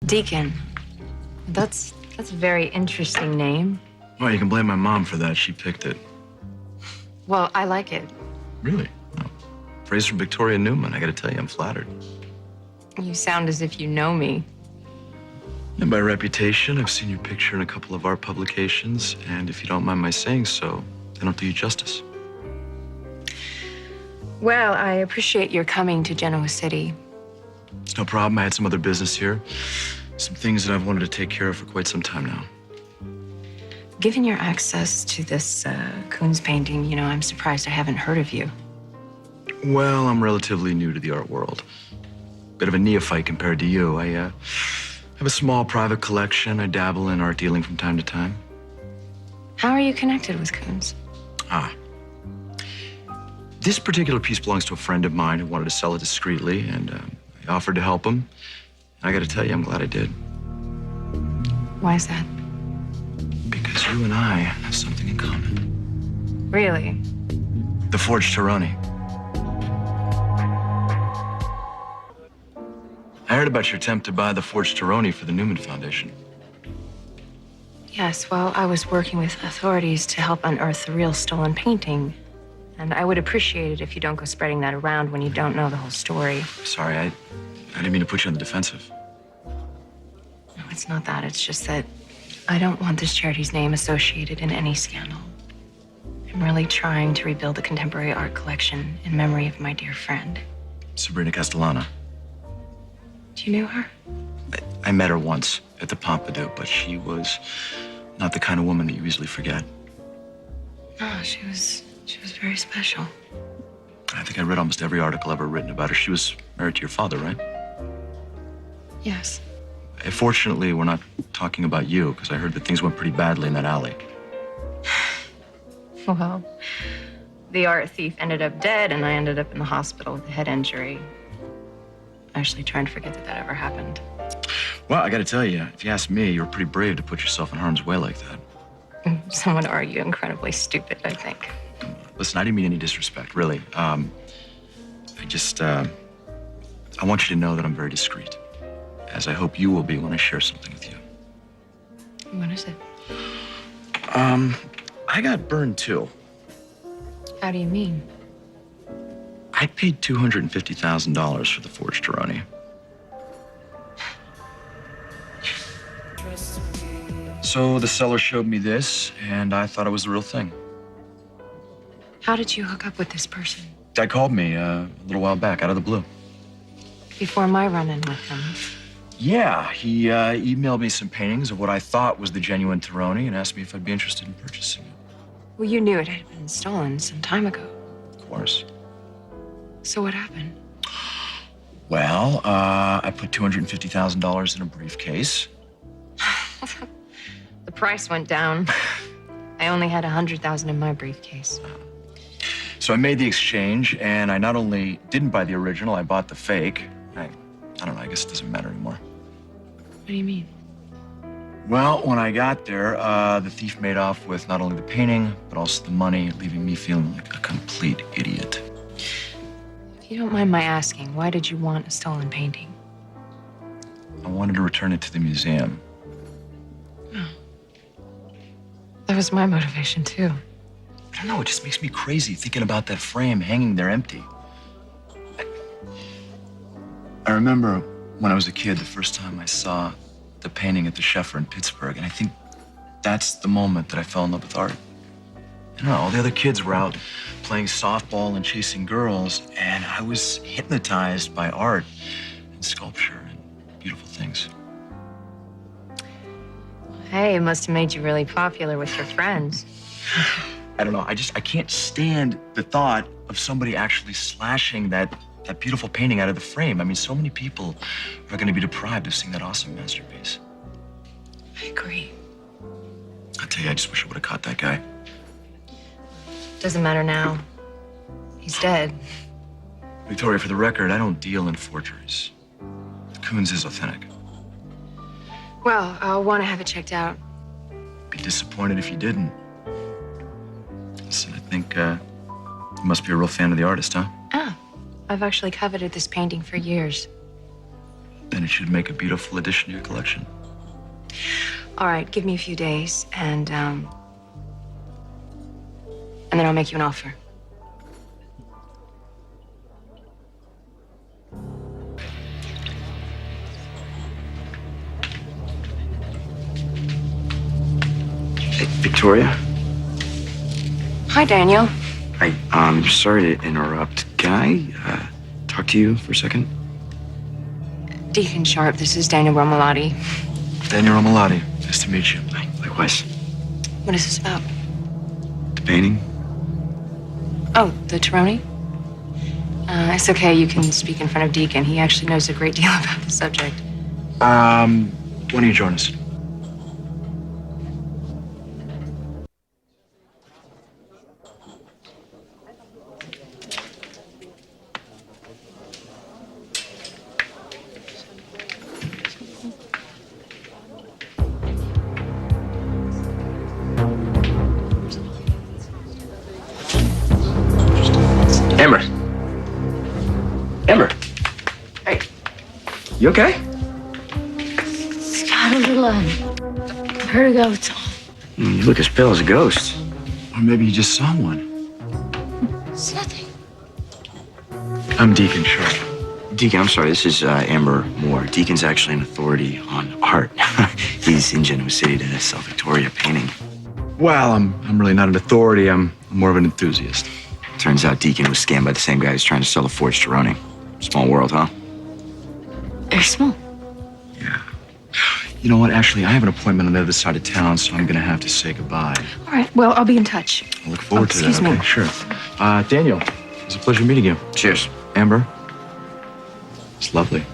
Deacon. That's a very interesting name. Well, you can blame my mom for that. She picked it. Well, I like it. Really? No. Praise from Victoria Newman. I gotta tell you, I'm flattered. You sound as if you know me. And by reputation, I've seen your picture in a couple of art publications, and if you don't mind my saying so, they don't do you justice. Well, I appreciate your coming to Genoa City. It's no problem. I had some other business here. Some things that I've wanted to take care of for quite some time now. Given your access to this Koons painting, I'm surprised I haven't heard of you. Well, I'm relatively new to the art world. Bit of a neophyte compared to you. I have a small private collection. I dabble in art dealing from time to time. How are you connected with Koons? This particular piece belongs to a friend of mine who wanted to sell it discreetly, and I offered to help him. And I got to tell you, I'm glad I did. Why is that? Because you and I have something in common. Really? The Forged Tironi. I heard about your attempt to buy the Forged Tironi for the Newman Foundation. Yes, well, I was working with authorities to help unearth the real stolen painting. And I would appreciate it if you don't go spreading that around when you don't know the whole story. Sorry, I didn't mean to put you on the defensive. No, it's not that. It's just that I don't want this charity's name associated in any scandal. I'm really trying to rebuild the contemporary art collection in memory of my dear friend. Sabrina Castellana. Do you know her? I met her once at the Pompidou, but she was not the kind of woman that you easily forget. No, she was very special. I think I read almost every article ever written about her. She was married to your father, right? Yes. Fortunately, we're not talking about you, because I heard that things went pretty badly in that alley. Well, the art thief ended up dead, and I ended up in the hospital with a head injury. Actually trying to forget that ever happened. Well, I got to tell you, if you ask me, you were pretty brave to put yourself in harm's way like that. Some would argue incredibly stupid, I think. Listen, I didn't mean any disrespect, really. I want you to know that I'm very discreet, as I hope you will be when I share something with you. What is it? I got burned too. How do you mean? I paid $250,000 for the Forged Tironi. So the seller showed me this, and I thought it was the real thing. How did you hook up with this person? Guy called me a little while back, out of the blue. Before my run-in with him. Yeah, he emailed me some paintings of what I thought was the genuine Tironi and asked me if I'd be interested in purchasing it. Well, you knew it had been stolen some time ago. Of course. So what happened? Well, I put $250,000 in a briefcase. The price went down. I only had $100,000 in my briefcase. So I made the exchange, and I not only didn't buy the original, I bought the fake. I don't know, I guess it doesn't matter anymore. What do you mean? Well, when I got there, the thief made off with not only the painting, but also the money, leaving me feeling like a complete idiot. If you don't mind my asking, why did you want a stolen painting? I wanted to return it to the museum. Oh. That was my motivation, too. I don't know, it just makes me crazy thinking about that frame hanging there empty. I remember when I was a kid, the first time I saw the painting at the Sheffer in Pittsburgh, and I think that's the moment that I fell in love with art. I don't know, all the other kids were out playing softball and chasing girls, and I was hypnotized by art and sculpture and beautiful things. Hey, it must have made you really popular with your friends. I don't know, I can't stand the thought of somebody actually slashing that beautiful painting out of the frame. I mean, so many people are going to be deprived of seeing that awesome masterpiece. I agree. I tell you, I just wish I would have caught that guy. Doesn't matter now. He's dead. Victoria, for the record, I don't deal in forgeries. Koons is authentic. Well, I'll want to have it checked out. Be disappointed if you didn't. Listen, I think you must be a real fan of the artist, huh? Ah, I've actually coveted this painting for years. then it should make a beautiful addition to your collection. All right, give me a few days, and then I'll make you an offer. Hey, Victoria? Hi, Daniel. Hi, sorry to interrupt. Can I talk to you for a second? Deacon Sharp, this is Daniel Romolotti. Daniel Romolotti, nice to meet you. Hi, likewise. What is this about? The painting? Oh, the Taroni? It's okay, you can speak in front of Deacon. He actually knows a great deal about the subject. Why don't you join us? Amber. Amber. Hey. You okay? It's got a little vertigo, it's all. You look as pale as a ghost. Or maybe you just saw one. It's nothing. I'm Deacon Sharp. Deacon, I'm sorry, this is Amber Moore. Deacon's actually an authority on art. He's in Genoa City to sell Victoria painting. Well, I'm really not an authority. I'm more of an enthusiast. Turns out Deacon was scammed by the same guy who's trying to sell the forged Taroni. Small world, huh? They're small. Yeah. You know what? Actually, I have an appointment on the other side of town, so I'm gonna have to say goodbye. All right, well, I'll be in touch. I look forward to that. excuse me. Okay, sure. Daniel, it was a pleasure meeting you. Cheers. Amber, it's lovely.